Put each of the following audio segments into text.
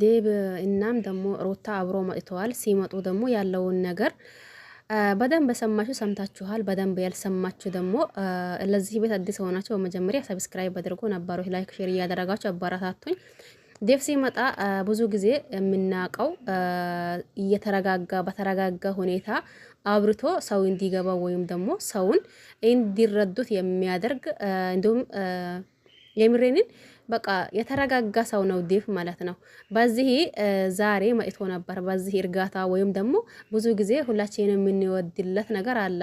ዴብ እናም ደግሞ ሩታ አብሮ መጥተዋል። ሲመጡ ደግሞ ያለውን ነገር በደንብ ሰማችሁ ሰምታችኋል። በደንብ ያልሰማችሁ ደግሞ ለዚህ ቤት አዲስ ሆናችሁ በመጀመሪያ ሰብስክራይብ አድርጎ ነባሩ ላይክ ሼር እያደረጋችሁ አባራታቱኝ። ዴቭ ሲመጣ ብዙ ጊዜ የምናውቀው እየተረጋጋ በተረጋጋ ሁኔታ አብርቶ ሰው እንዲገባ ወይም ደግሞ ሰውን እንዲረዱት የሚያደርግ እንዲሁም የምሬንን በቃ የተረጋጋ ሰው ነው ዴቭ ማለት ነው። በዚህ ዛሬ መጥቶ ነበር። በዚህ እርጋታ ወይም ደግሞ ብዙ ጊዜ ሁላችንም የምንወድለት ነገር አለ።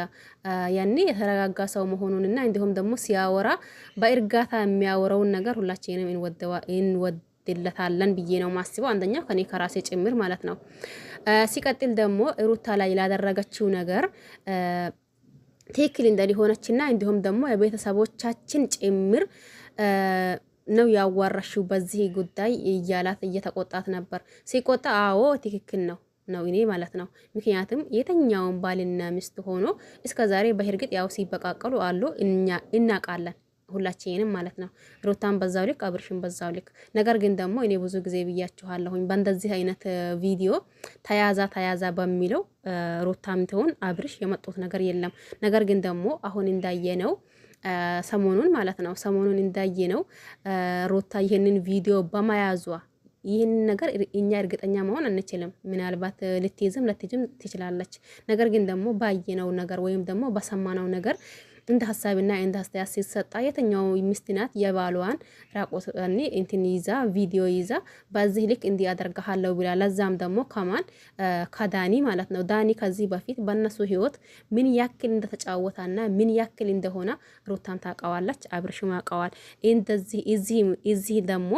ያኔ የተረጋጋ ሰው መሆኑንና እንዲሁም ደግሞ ሲያወራ በእርጋታ የሚያወራውን ነገር ሁላችንም እንወድለታለን ብዬ ነው ማስበው። አንደኛው ከኔ ከራሴ ጭምር ማለት ነው። ሲቀጥል ደግሞ ሩታ ላይ ላደረገችው ነገር ትክክል እንደሆነችና እንዲሁም ደግሞ የቤተሰቦቻችን ጭምር ነው ያዋራሽው በዚህ ጉዳይ እያላት እየተቆጣት ነበር። ሲቆጣ አዎ ትክክል ነው እኔ ማለት ነው። ምክንያቱም የተኛውን ባልና ሚስት ሆኖ እስከዛሬ በእርግጥ ያው ሲበቃቀሉ አሉ እኛ እናቃለን ሁላችንም ማለት ነው። ሩታን በዛው ልክ አብርሽን በዛው ልክ። ነገር ግን ደግሞ እኔ ብዙ ጊዜ ብያችኋለሁኝ በእንደዚህ አይነት ቪዲዮ ተያዛ በሚለው ሩታም ትሆን አብርሽ የመጡት ነገር የለም። ነገር ግን ደግሞ አሁን እንዳየነው ሰሞኑን ማለት ነው ሰሞኑን እንዳየነው ሩታ ይሄንን ቪዲዮ በመያዟ ይህንን ነገር እኛ እርግጠኛ መሆን አንችልም። ምናልባት ልትይዝም ትችላለች። ነገር ግን ደግሞ ባየነው ነገር ወይም ደግሞ በሰማነው ነገር እንደ ሐሳብና እንደ አስተያየት ሲሰጣ የተኛው ሚስት ናት የባሏን ራቆት እንትን ይዛ ቪዲዮ ይዛ በዚህ ልክ እንዲያደርጋለሁ ብላ ለዛም ደግሞ ከዳኒ ማለት ነው። ዳኒ ከዚህ በፊት በእነሱ ህይወት ምን ያክል እንደተጫወታና ምን ያክል እንደሆነ ሩታም ታውቀዋለች፣ አብርሽም ያውቀዋል። እንደዚህ እዚህ ደግሞ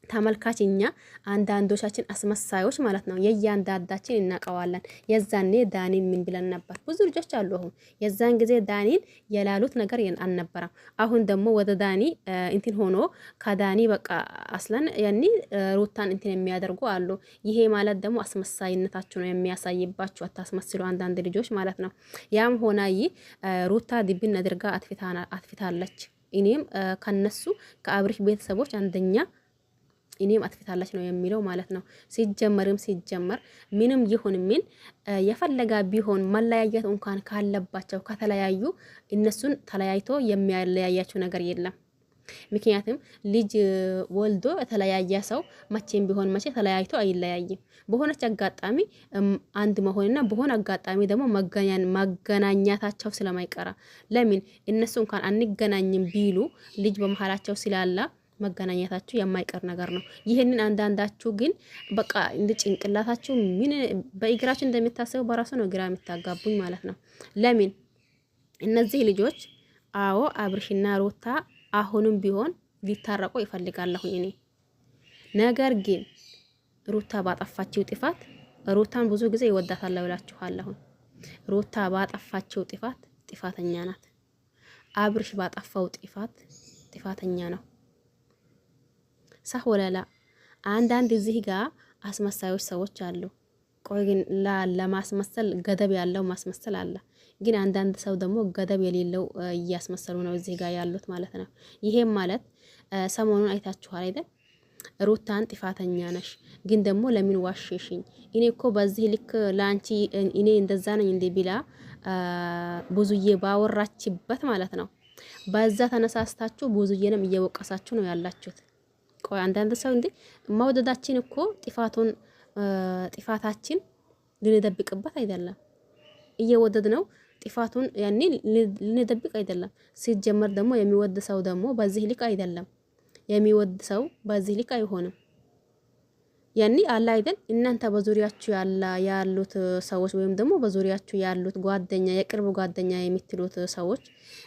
ተመልካች እኛ አንዳንዶቻችን አስመሳዮች ማለት ነው። የእያንዳንዳችን እናቀዋለን። የዛኔ ዳኒ ምን ብለን ነበር? ብዙ ልጆች አሉ። አሁን የዛን ጊዜ ዳኒን የላሉት ነገር አልነበረም። አሁን ደግሞ ወደ ዳኒ እንትን ሆኖ ከዳኒ በቃ አስለን ያኒ ሩታን እንትን የሚያደርጉ አሉ። ይሄ ማለት ደግሞ አስመሳይነታችሁ ነው የሚያሳይባችሁ። አታስመስሉ አንዳንድ ልጆች ማለት ነው። ያም ሆና ሩታ ድብን አድርጋ አጥፍታለች። እኔም ከነሱ ከአብርሽ ቤተሰቦች አንደኛ እኔም አጥፍታለች ነው የሚለው ማለት ነው። ሲጀመር ምንም ይሁን ምን የፈለጋ ቢሆን መለያየት እንኳን ካለባቸው ከተለያዩ እነሱን ተለያይቶ የሚያለያያቸው ነገር የለም። ምክንያቱም ልጅ ወልዶ የተለያየ ሰው መቼም ቢሆን መቼ ተለያይቶ አይለያይም። በሆነች አጋጣሚ አንድ መሆንና በሆነ አጋጣሚ ደግሞ መገናኛታቸው ስለማይቀራ ለምን እነሱ እንኳን አንገናኝም ቢሉ ልጅ በመሃላቸው ስላላ መገናኘታችሁ የማይቀር ነገር ነው። ይሄንን አንዳንዳችሁ ግን በቃ እንደ ጭንቅላታችሁ ምን በእግራችሁ እንደምታስቡ በራሱ ነው ግራ የምታጋቡኝ ማለት ነው። ለምን እነዚህ ልጆች አዎ አብርሽና ሩታ አሁንም ቢሆን ሊታረቁ ይፈልጋለሁ እኔ። ነገር ግን ሩታ ባጠፋችው ጥፋት ሩታን ብዙ ጊዜ ይወዳታል ብላችኋለሁ። ሩታ ባጠፋችው ጥፋት ጥፋተኛ ናት። አብርሽ ባጠፋው ጥፋት ጥፋተኛ ነው። ሳሆለላ አንዳንድ እዚህ ጋር አስመሳዮች ሰዎች አሉ። ቆይ ግን ለማስመሰል ገደብ ያለው ማስመሰል አለ። ግን አንዳንድ ሰው ደግሞ ገደብ የሌለው እያስመሰሉ ነው እዚህ ጋር ያሉት ማለት ነው። ይሄም ማለት ሰሞኑን አይታችኋል አይደል? ሩታን ጥፋተኛ ነሽ፣ ግን ደግሞ ለምን ዋሸሽኝ? እኔ እኮ በዚህ ልክ ላንቺ እኔ እንደዛ ነኝ እንዴ ቢላ ብዙዬ ባወራችበት ማለት ነው። በዛ ተነሳስታችሁ ብዙዬንም እየወቀሳችሁ ነው ያላችሁት። ቆይ አንዳንድ ሰው እንዴ መውደዳችን እኮ ጥፋታችን ልንደብቅበት አይደለም። እየወደድ ነው ጥፋቱን ያኔ ልንደብቅ አይደለም። ሲጀመር ደግሞ የሚወድ ሰው ደግሞ በዚህ ልክ አይደለም። የሚወድ ሰው በዚህ ልክ አይሆንም። ያኔ አለ አይደል? እናንተ በዙሪያችሁ ያሉት ሰዎች ወይም ደግሞ በዙሪያችሁ ያሉት ጓደኛ የቅርብ ጓደኛ የምትሉት ሰዎች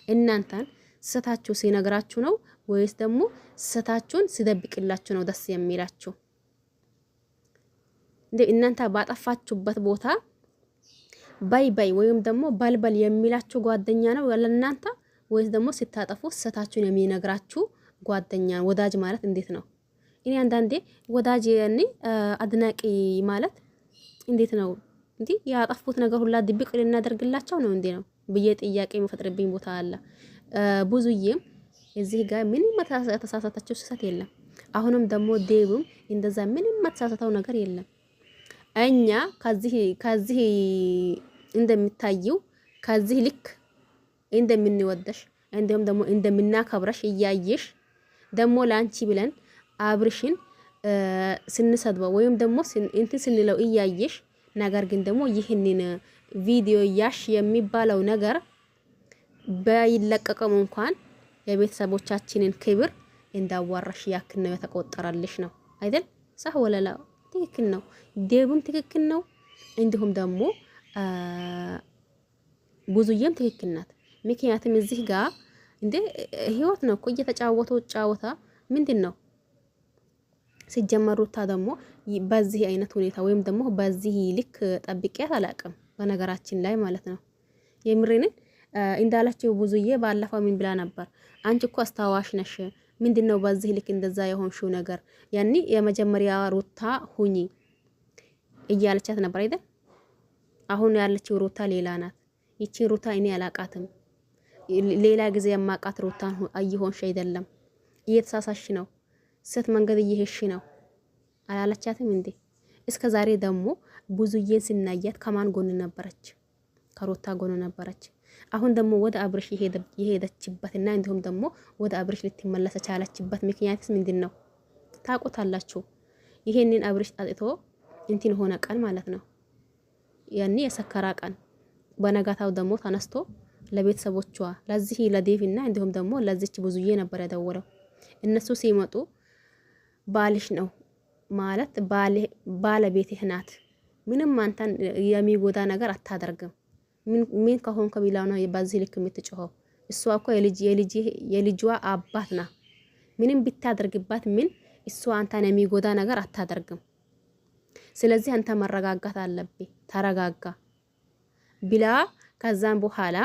እናንተን ስህተታችሁ ሲነግራችሁ ነው ወይስ ደግሞ ስህተታችሁን ሲደብቅላችሁ ነው ደስ የሚላችሁ? እንዴ እናንተ ባጠፋችሁበት ቦታ ባይ ወይም ደግሞ ባልበል የሚላችሁ ጓደኛ ነው ለእናንተ ወይስ ደግሞ ስታጠፉ ስህተታችሁን የሚነግራችሁ ጓደኛ ወዳጅ ማለት እንዴት ነው? እኔ አንዳንዴ ወዳጅ ያኔ አድናቂ ማለት እንዴት ነው? እንዴ ያጠፉት ነገር ሁላ ድብቅ ልናደርግላቸው ነው እንዴ ነው ብዬ ጥያቄ የሚፈጥርብኝ ቦታ አለ። ብዙዬም እዚህ ጋር ምንም የተሳሳተችው ስህተት የለም። አሁንም ደግሞ ዴብም እንደዛ ምንም መተሳሰተው ነገር የለም። እኛ ከዚህ እንደሚታየው ከዚህ ልክ እንደምንወደሽ እንዲሁም ደግሞ እንደምናከብረሽ እያየሽ ደግሞ ላንቺ ብለን አብርሽን ስንሰድበው ወይም ደግሞ እንትን ስንለው እያየሽ ነገር ግን ደግሞ ይህንን ቪዲዮ ያሽ የሚባለው ነገር ባይለቀቀም እንኳን የቤተሰቦቻችንን ክብር እንዳዋራሽ ያክል ነው የተቆጠረልሽ ነው አይደል? ሳህ ወለላ ትክክል ነው። ዴብም ትክክል ነው። እንዲሁም ደግሞ ብዙዬም ትክክል ናት። ምክንያቱም እዚህ ጋር እንደ ህይወት ነው እኮ እየተጫወተው ጫወታ ምንድን ነው ሲጀመሩታ ደግሞ በዚህ አይነት ሁኔታ ወይም ደግሞ በዚህ ልክ ጠብቂያት አላቅም። በነገራችን ላይ ማለት ነው የምሬንን እንዳላችሁ ብዙዬ ባለፈው ምን ብላ ነበር? አንቺ እኮ አስታዋሽ ነሽ። ምንድነው በዚህ ልክ እንደዛ የሆንሽው ነገር? ያኒ የመጀመሪያ ሩታ ሁኚ እያለቻት ነበር አይደል? አሁን ያለችው ሩታ ሌላ ናት። ይቺ ሩታ እኔ አላቃትም። ሌላ ጊዜ የማቃት ሩታን እየሆንሽ አይደለም። እየተሳሳሽ ነው። ስት መንገድ እየሄድሽ ነው አላለቻትም እንዴ? እስከ ዛሬ ደግሞ ብዙዬን ስናያት ከማን ጎን ነበረች? ከሩታ ጎን ነበረች። አሁን ደግሞ ወደ አብርሽ የሄደችበትና እንዲሁም ደግሞ ወደ አብርሽ ልትመለስ ቻለችበት ምክንያትስ ምንድነው? ታውቁታላችሁ። ይሄንን አብርሽ ጣጥቶ እንትን ሆነ ቀን ማለት ነው ያኔ የሰከራ ቀን በነጋታው ደግሞ ተነስቶ ለቤተሰቦቿ ለዚህ ለዴቭና እንዲሁም ደግሞ ለዚች ብዙዬ ነበር ያደወለው። እነሱ ሲመጡ ባልሽ ነው ማለት ባለቤትህ ናት፣ ምንም አንተን የሚጎዳ ነገር አታደርግም። ምን ከሆን ከቢላው ነው በዚህ ልክ የምትጮኸው? እሷ እኮ የልጅዋ አባት ና ምንም ብታደርግባት ምን እሷ አንተን የሚጎዳ ነገር አታደርግም። ስለዚህ አንተ መረጋጋት አለብህ። ተረጋጋ ብላ ከዛም በኋላ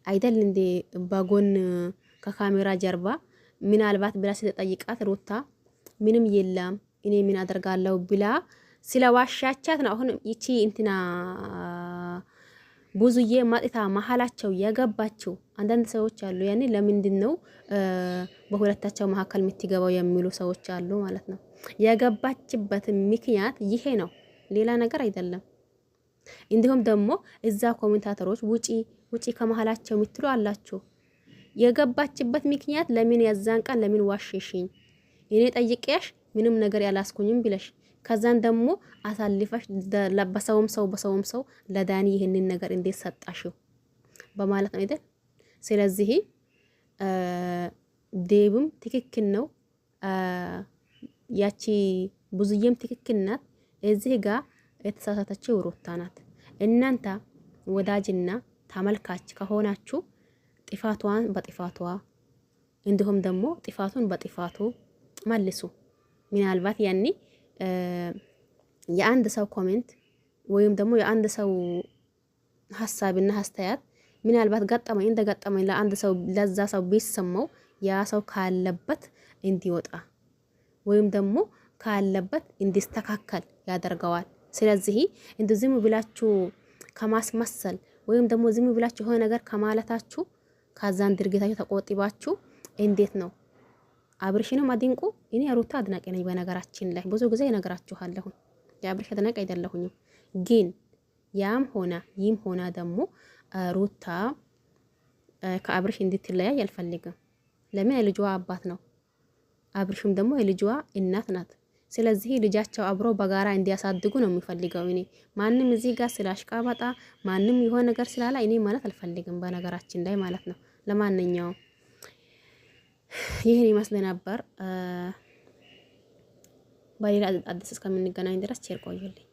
አይደል እንደ በጎን ከካሜራ ጀርባ ምናልባት ብላ ስትጠይቃት ሩታ ምንም የለም እኔ ምን አደርጋለሁ ብላ ስለዋሻቻት ነው። አሁን ይቺ እንትና ብዙዬ ማጥታ መሀላቸው የገባቸው አንዳንድ ሰዎች አሉ። ያኔ ለምንድነው በሁለታቸው መካከል የምትገባው የሚሉ ሰዎች አሉ ማለት ነው። የገባችበት ምክንያት ይሄ ነው፣ ሌላ ነገር አይደለም። እንዲሁም ደግሞ እዛ ኮሜንታተሮች ውጪ ከመሀላቸው የምትሉ አላችሁ። የገባችበት ምክንያት ለምን ያዛን ቃል ለምን ዋሽሽኝ እኔ ጠይቄሽ ምንም ነገር ያላስኩኝም ብለሽ ከዛን ደግሞ አሳልፈሽ በሰውም ሰው ለዳኒ ይሄንን ነገር እንዴት ሰጣሽው በማለት ነው አይደል? ስለዚህ ዴብም ትክክል ነው፣ ያቺ ብዙዬም ትክክል ናት። እዚህ ጋር የተሳሳተችው ሩታ ናት። እናንተ ወዳጅና ተመልካች ከሆናችሁ ጥፋቷን በጥፋቷ እንዲሁም ደግሞ ጥፋቱን በጥፋቱ መልሱ። ምናልባት ያኔ የአንድ ሰው ኮሜንት ወይም ደግሞ የአንድ ሰው ሐሳብና አስተያየት ምናልባት ገጠመኝ ለአንድ ሰው ለዛ ሰው ቢሰማው ያ ሰው ካለበት እንዲወጣ ወይም ደግሞ ካለበት እንዲስተካከል ያደርገዋል። ስለዚህ ዝም ብላችሁ ከማስመሰል ወይም ደግሞ ዝም ብላችሁ የሆነ ነገር ከማለታችሁ ከዛን ድርጊታችሁ ተቆጥባችሁ እንዴት ነው አብርሽንም አድንቁ። እኔ ሩታ አድናቂ ነኝ። በነገራችን ላይ ብዙ ጊዜ እነግራችኋለሁ የአብርሽ አድናቂ አይደለሁኝም። ግን ያም ሆና ደግሞ ሩታ ከአብርሽ እንድትለያይ አልፈልግም። ለምን? የልጇ አባት ነው። አብርሽም ደግሞ የልጇ እናት ናት። ስለዚህ ልጃቸው አብሮ በጋራ እንዲያሳድጉ ነው የሚፈልገው። እኔ ማንም እዚህ ጋር ስላሽቃባጣ ማንም የሆነ ነገር ስላላ እኔ ማለት አልፈልግም በነገራችን ላይ ማለት ነው። ለማንኛውም ይህን ይመስል ነበር። በሌላ አዲስ እስከምንገናኝ ድረስ ቸር ቆዩልኝ።